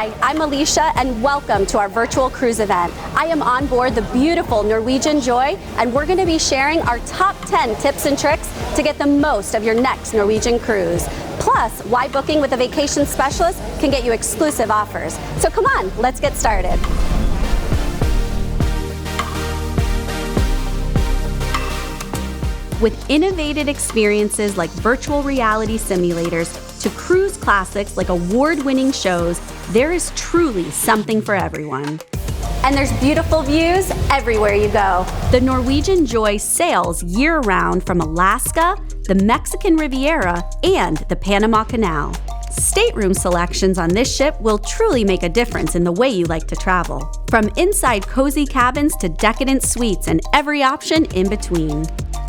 Hi, I'm Alicia and welcome to our virtual cruise event. I am on board the beautiful Norwegian Joy and we're going to be sharing our top 10 tips and tricks to get the most of your next Norwegian cruise. Plus, why booking with a vacation specialist can get you exclusive offers. So come on, let's get started. With innovative experiences like virtual reality simulators to cruise classics like award-winning shows, there is truly something for everyone. And there's beautiful views everywhere you go. The Norwegian Joy sails year-round from Alaska, the Mexican Riviera, and the Panama Canal. Stateroom selections on this ship will truly make a difference in the way you like to travel. From inside cozy cabins to decadent suites and every option in between.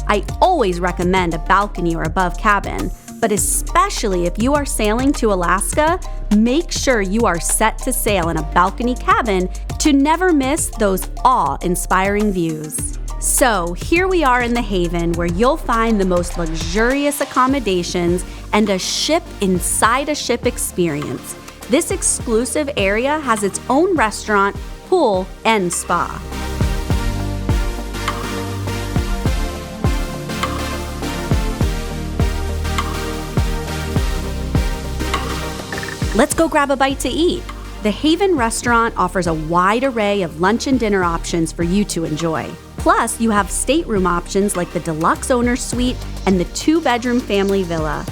I always recommend a balcony or above cabin, but especially if you are sailing to Alaska, make sure you are set to sail in a balcony cabin to never miss those awe-inspiring views. So here we are in the Haven where you'll find the most luxurious accommodations and a ship inside a ship experience. This exclusive area has its own restaurant, pool, and spa. Let's go grab a bite to eat. The Haven restaurant offers a wide array of lunch and dinner options for you to enjoy. Plus, you have stateroom options like the deluxe owner's suite and the 2-bedroom family villa.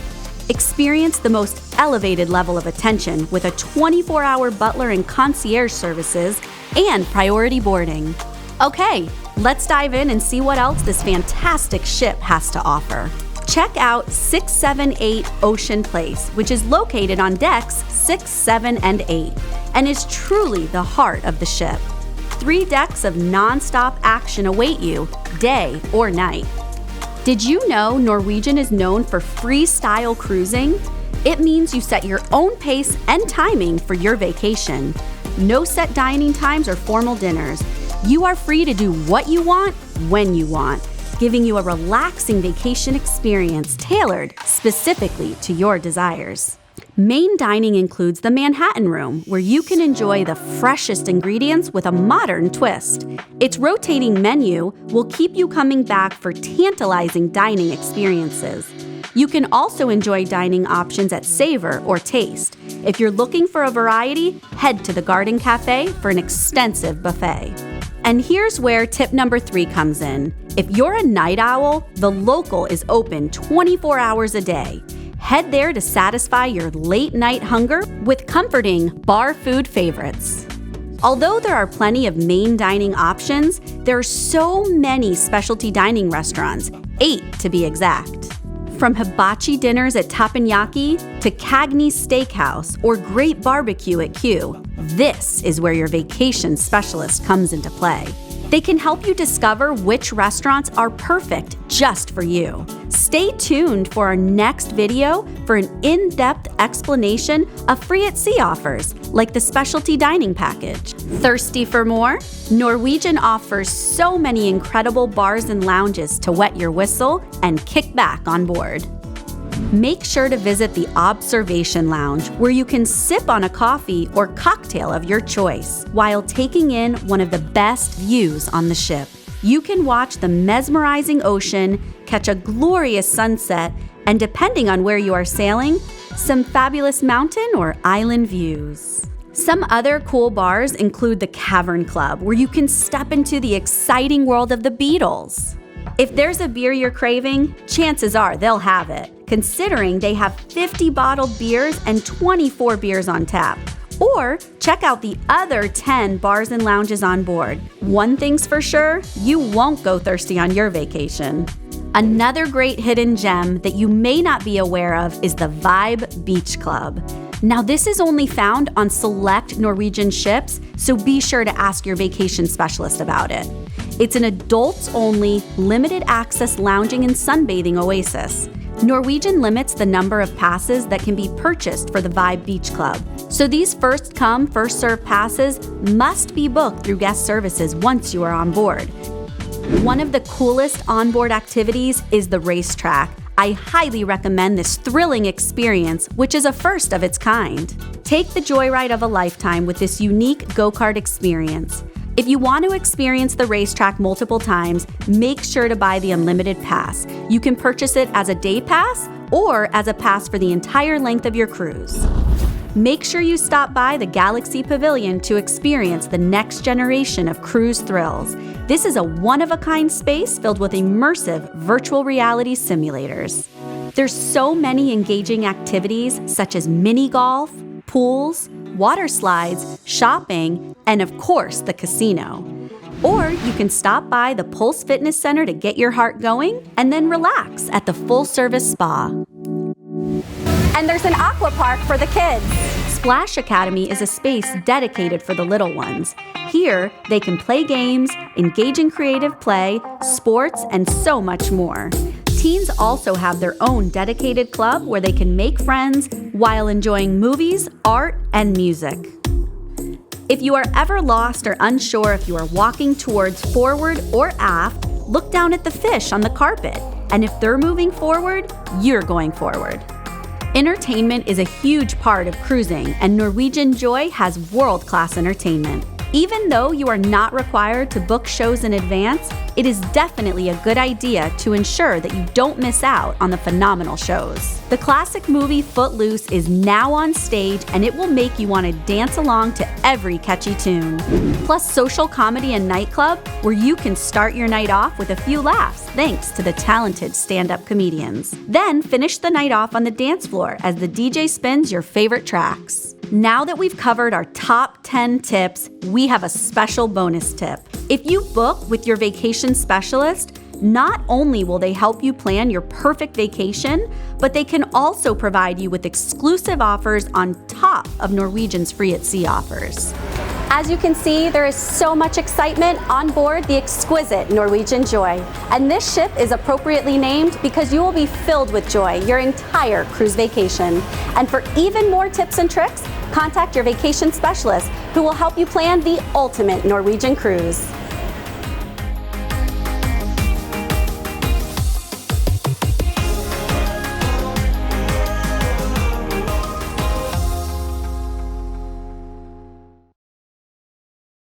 Experience the most elevated level of attention with a 24-hour butler and concierge services and priority boarding. Okay, let's dive in and see what else this fantastic ship has to offer. Check out 678 Ocean Place, which is located on decks 6, 7, and 8, and is truly the heart of the ship. 3 decks of non-stop action await you, day or night. Did you know Norwegian is known for freestyle cruising? It means you set your own pace and timing for your vacation. No set dining times or formal dinners. You are free to do what you want, when you want, giving you a relaxing vacation experience tailored specifically to your desires. Main dining includes the Manhattan Room, where you can enjoy the freshest ingredients with a modern twist. Its rotating menu will keep you coming back for tantalizing dining experiences. You can also enjoy dining options at Savor or Taste. If you're looking for a variety, head to the Garden Cafe for an extensive buffet. And here's where tip number 3 comes in. If you're a night owl, the Local is open 24 hours a day. Head there to satisfy your late night hunger with comforting bar food favorites. Although there are plenty of main dining options, there are so many specialty dining restaurants, 8 to be exact. From hibachi dinners at Teppanyaki to Cagney's Steakhouse or Great Barbecue at Q, this is where your vacation specialist comes into play. They can help you discover which restaurants are perfect just for you. Stay tuned for our next video for an in-depth explanation of free at sea offers, like the specialty dining package. Thirsty for more? Norwegian offers so many incredible bars and lounges to wet your whistle and kick back on board. Make sure to visit the Observation Lounge, where you can sip on a coffee or cocktail of your choice while taking in one of the best views on the ship. You can watch the mesmerizing ocean, catch a glorious sunset, and depending on where you are sailing, some fabulous mountain or island views. Some other cool bars include the Cavern Club, where you can step into the exciting world of the Beatles. If there's a beer you're craving, chances are they'll have it, considering they have 50 bottled beers and 24 beers on tap. Or check out the other 10 bars and lounges on board. One thing's for sure, you won't go thirsty on your vacation. Another great hidden gem that you may not be aware of is the Vibe Beach Club. Now, this is only found on select Norwegian ships, so be sure to ask your vacation specialist about it. It's an adults-only, limited-access lounging and sunbathing oasis. Norwegian limits the number of passes that can be purchased for the Vibe Beach Club, so these first-come, first-served passes must be booked through guest services once you are on board. One of the coolest onboard activities is the racetrack. I highly recommend this thrilling experience, which is a first of its kind. Take the joyride of a lifetime with this unique go-kart experience. If you want to experience the racetrack multiple times, make sure to buy the Unlimited Pass. You can purchase it as a day pass or as a pass for the entire length of your cruise. Make sure you stop by the Galaxy Pavilion to experience the next generation of cruise thrills. This is a one-of-a-kind space filled with immersive virtual reality simulators. There's so many engaging activities such as mini golf, pools, water slides, shopping, and of course, the casino. Or you can stop by the Pulse Fitness Center to get your heart going and then relax at the full-service spa. And there's an aqua park for the kids. Splash Academy is a space dedicated for the little ones. Here, they can play games, engage in creative play, sports, and so much more. Teens also have their own dedicated club where they can make friends while enjoying movies, art, and music. If you are ever lost or unsure if you are walking towards forward or aft, look down at the fish on the carpet. And if they're moving forward, you're going forward. Entertainment is a huge part of cruising, and Norwegian Joy has world-class entertainment. Even though you are not required to book shows in advance, it is definitely a good idea to ensure that you don't miss out on the phenomenal shows. The classic movie Footloose is now on stage, and it will make you want to dance along to every catchy tune. Plus social comedy and nightclub, where you can start your night off with a few laughs thanks to the talented stand-up comedians. Then finish the night off on the dance floor as the DJ spins your favorite tracks. Now that we've covered our top 10 tips, we have a special bonus tip. If you book with your vacation specialist, not only will they help you plan your perfect vacation, but they can also provide you with exclusive offers on top of Norwegian's free at sea offers. As you can see, there is so much excitement on board the exquisite Norwegian Joy. And this ship is appropriately named because you will be filled with joy your entire cruise vacation. And for even more tips and tricks, contact your vacation specialist who will help you plan the ultimate Norwegian cruise.